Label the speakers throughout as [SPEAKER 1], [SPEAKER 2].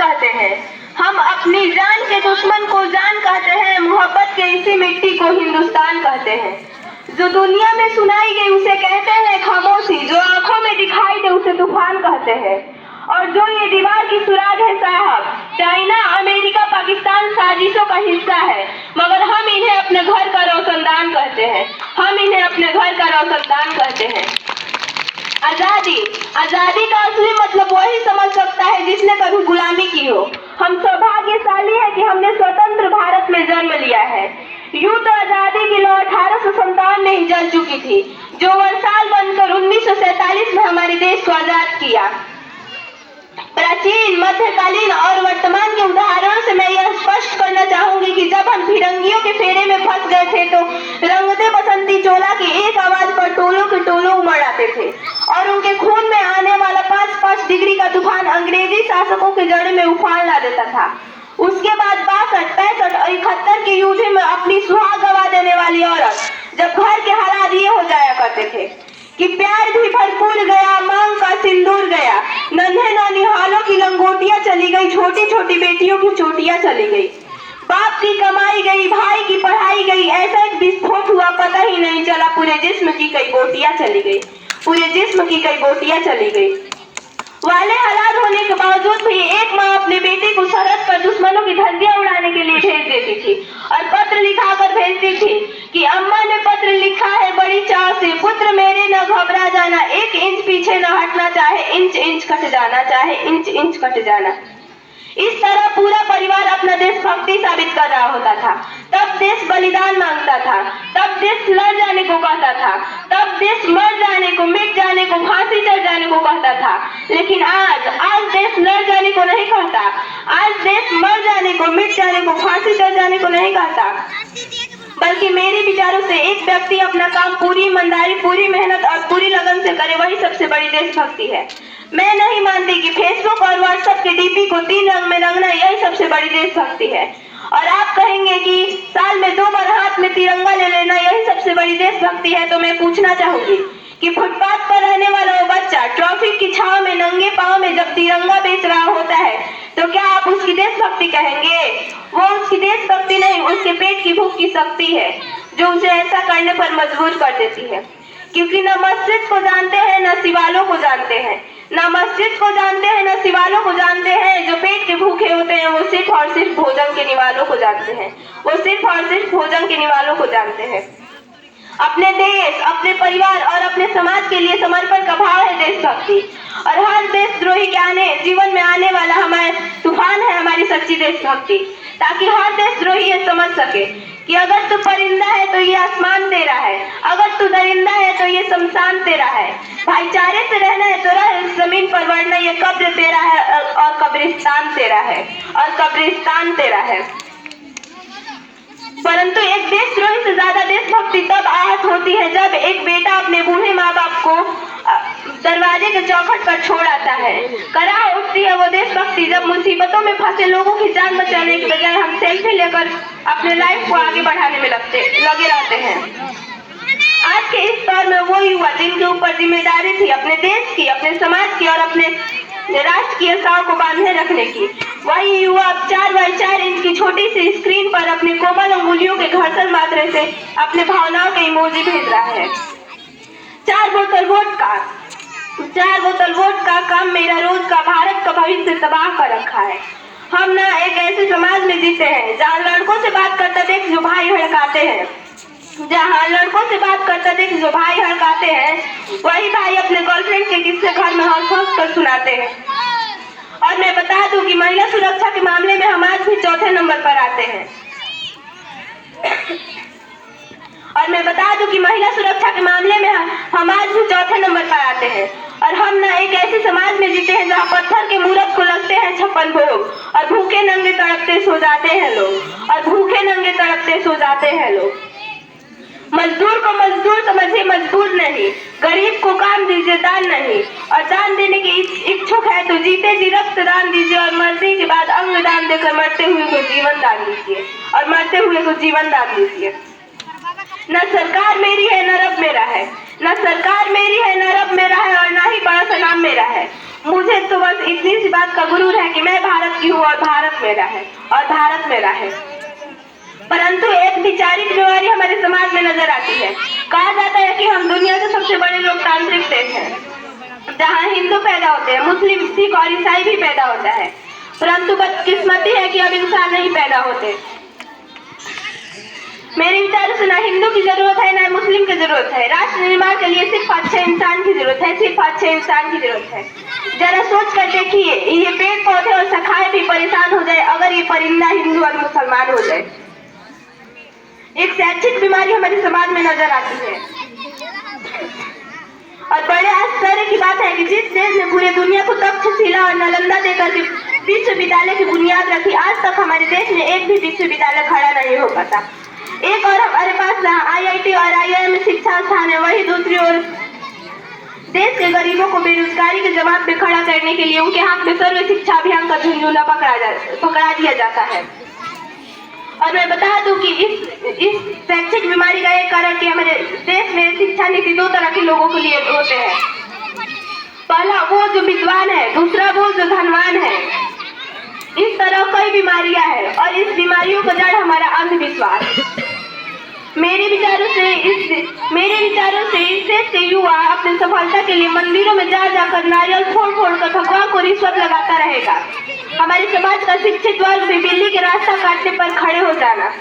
[SPEAKER 1] कहते हैं। हम अपनी जान के दुश्मन को जान कहते हैं, मोहब्बत के इसी मिट्टी को हिंदुस्तान कहते हैं। जो दुनिया में सुनाई गई उसे कहते हैं खामोशी, जो आंखों में दिखाई दे उसे तूफान कहते हैं। और जो ये दीवार की सुराग है साहब, चाइना, अमेरिका, पाकिस्तान साजिशों का हिस्सा है, मगर हम इन्हें अपने घर का रोशनदान कहते हैं। हम इन्हें अपने घर का रोशनदान कहते हैं। आजादी, आजादी का असली मतलब वही समझ सकता है जिसने कभी गुलामी की हो। हम सौभाग्यशाली है कि हमने स्वतंत्र भारत में जन्म लिया है। यूं तो आजादी की लौ 1857 में ही जल चुकी थी, जो वर्षाल बनकर 1947 में हमारे देश को आजाद किया। प्राचीन, मध्यकालीन और वर्तमान के उदाहरणों से मैं यह स्पष्ट करना चाहूंगी कि जब हम फिरंगियों के फेरे में फंस गए थे तो रंगते बसंती चोला की एक आवाज पर टोलों के टोलों उमड़ आते थे और उनके खून में आने वाला 5-5 डिग्री का तूफान अंग्रेजी शासकों के जड़े में उफान ला देता था। उसके बाद 62, 65 और 71 के युद्ध में अपनी सुहाग गवा देने वाली औरत जब घर के हालात ये हो जाया करते थे कि प्यार भी भरपूर गया, मांग का सिंदूर गया, नन्हे ननिहालों की लंगोटियां चली गई, छोटी छोटी बेटियों की चोटियां चली गई, बाप की कमाई गई, भाई की पढ़ाई गई, ऐसा एक विस्फोट हुआ पता ही नहीं चला, पूरे जिस्म की कई बोटियां चली गई, पूरे जिस्म की कई बोटियां चली गई। वाले हालात होने के बावजूद भी एक माँ अपने बेटे को सरहद पर दुश्मनों की धज्जियां उड़ाने के लिए भेज देती थी और पत्र लिखाकर भेजती थी कि अम्मा ने पत्र लिखा है बड़ी चाव से, पुत्र मेरे न घबरा जाना, 1 इंच पीछे न हटना, चाहे इंच इंच कट जाना, चाहे इंच इंच कट जाना। इस तरह पूरा परिवार अपना देशभक्ति साबित कर रहा होता था। तब देश बलिदान मांगता था, तब देश लड़ जाने को कहता था, तब देश मर जाने को, मिट जाने को, फांसी चढ़ जाने को कहता था। लेकिन आज देश लड़ जाने को नहीं कहता, आज देश मर जाने को, मिट जाने को, फांसी चढ़ जाने को नहीं कहता, बल्कि मेरे विचारों से एक व्यक्ति अपना काम पूरी ईमानदारी, पूरी मेहनत और पूरी लगन से करे, वही सबसे बड़ी देशभक्ति है। मैं नहीं मानती कि फेसबुक और व्हाट्सएप के डीपी को 3 रंग में रंगना यही सबसे बड़ी देशभक्ति है। और आप कहेंगे कि साल में 2 बार हाथ में तिरंगा ले लेना यही सबसे बड़ी देशभक्ति है, तो मैं पूछना चाहूंगी कि फुटपाथ पर रहने वाला वो बच्चा ट्रैफिक की छांव में नंगे पांव में जब तिरंगा बेच रहा होता है तो क्या आप उसकी देशभक्ति कहेंगे? वो उसकी देशभक्ति नहीं, उसके पेट की भूख की शक्ति है जो उसे ऐसा करने पर मजबूर कर देती है। क्योंकि न मस्जिद को जानते हैं न शिवालों को जानते हैं, न मस्जिद को जानते हैं न शिवालों को जानते हैं। जो पेट के भूखे होते हैं वो सिर्फ और सिर्फ भोजन के निवालों को जानते हैं, वो सिर्फ और सिर्फ भोजन के निवालों को जानते हैं। अपने देश, अपने परिवार और अपने समाज के लिए समर्पण का भाव है देशभक्ति। और हर देशद्रोही के जीवन में आने वाला हमारे तूफान है हमारी सच्ची देशभक्ति, ताकि हर देशद्रोही ये समझ सके कि अगर तू परिंदा है तो ये आसमान तेरा है, अगर तू दरिंदा है तो ये शमशान तेरा है। भाईचारे से रहना है तो रह इस जमीन पर, वरना ये कब्र तेरा है और कब्रिस्तान तेरा है, और कब्रिस्तान तेरा है। परंतु एक देशद्रोही से ज्यादा देशभक्ति तब आहत होती है जब एक बेटा अपने बूढ़े माँ बाप को दरवाजे के चौखट पर छोड़ आता है। कराह उठती है वो देशभक्ति जब मुसीबतों में फंसे लोगों की जान बचाने के बजाय हम सेल्फी लेकर अपने लाइफ को आगे बढ़ाने में लगे रहते हैं। आज के इस दौर में वो युवा जिनके ऊपर जिम्मेदारी थी अपने देश की, अपने समाज की और अपने राष्ट्र की आशाओं को बांधे रखने की, वही युवा अब 4x4 इंच की छोटी सी स्क्रीन पर अपने कोमल अंगुलियों के घर्षण मात्रे से अपने भावनाओं के इमोजी भेज रहा है। 4 बोतल वोट का काम मेरा रोज का भारत का भविष्य तबाह कर रखा है। हम ना एक ऐसे समाज में जीते हैं जहाँ लड़कों से बात करता देख जो भाई हड़काते हैं, जहाँ लड़कों से बात करता देख जो भाई हड़काते हैं, वही भाई अपने गर्लफ्रेंड के किस्से घर में हंस कर सुनाते हैं। और मैं बता दूं कि महिला सुरक्षा के मामले में हम आज भी चौथे नंबर पर आते हैं। और मैं बता दूं कि महिला सुरक्षा के मामले में हम आज भी चौथे नंबर पर आते हैं। और हम ना एक ऐसे समाज में जीते हैं जहाँ पत्थर के मूरत को लगते हैं 56 भोग और भूखे नंगे तड़पते सो जाते हैं लोग, और भूखे नंगे तड़पते सो जाते हैं लोग। मजदूर को मजदूर समझिए, मजबूर नहीं। गरीब को काम दीजिए, दान नहीं। और दान देने के इच्छुक है तो जीते जी रक्त दान दीजिए, और मरने के बाद अंग दान देकर मरते हुए को जीवन दान दीजिए, और मरते हुए को जीवन दान दीजिए। न सरकार मेरी है न रब मेरा है, न सरकार मेरी है न रब मेरा है, और न ही बड़ा सा नाम मेरा है। मुझे तो बस इतनी सी बात का गुरूर है कि मैं भारत की हूँ और भारत मेरा है और भारत मेरा है। परंतु एक विचारिक बीमारी हमारे समाज में नजर आती है। कहा जाता है कि हम दुनिया के सबसे बड़े लोकतांत्रिक देश हैं, जहाँ हिंदू पैदा होते हैं, मुस्लिम, सिख और ईसाई भी पैदा होता है, परंतु बदकिस्मती है कि अब इंसान नहीं पैदा होते। मेरे विचार से ना हिंदू की जरूरत है ना मुस्लिम की जरूरत है। राष्ट्र निर्माण के लिए सिर्फ अच्छे इंसान की जरूरत है, सिर्फ अच्छे इंसान की जरूरत है। जरा सोच कर देखिए, ये पेड़ पौधे और शाखाएं भी परेशान हो जाए अगर ये परिंदा हिंदू और मुसलमान हो जाए। एक शैक्षिक बीमारी हमारे समाज में नजर आती है और बड़े आश्चर्य की बात है कि जिस देश ने पूरे दुनिया को तक्षशिला और नालंदा देकर के विश्वविद्यालय की बुनियाद रखी, आज तक हमारे देश में एक भी विश्वविद्यालय खड़ा नहीं हो पाता। एक और हमारे पास जहाँ IIT और IIM शिक्षा स्थान है, वही दूसरी ओर देश के गरीबों को बेरोजगारी के जमात में खड़ा करने के लिए उनके हाथ में सर्व शिक्षा अभियान का झुंझुना पकड़ा दिया जाता है। और मैं बता दूं कि इस शैक्षिक बीमारी का एक कारण कि हमारे देश में शिक्षा नीति दो तरह के लोगों के लिए होते हैं। पहला वो जो विद्वान है, दूसरा वो जो धनवान है। इस तरह कई बीमारियां हैं और इस बीमारियों का जड़ हमारा अंधविश्वास। मेरे विचारों से इस देश के युवा अपनी सफलता के लिए मंदिरों में जा जाकर नारियल फोड़ कर भगवान को रिश्वत लगाता रहेगा। हमारे समाज का शिक्षित वर्ग भी बिल्ली के रास्ता काटने पर खड़े हो जाना,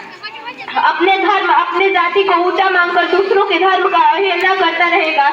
[SPEAKER 1] अपने धर्म, अपने जाति को ऊंचा मानकर दूसरों के धर्म का अवहेलना करता रहेगा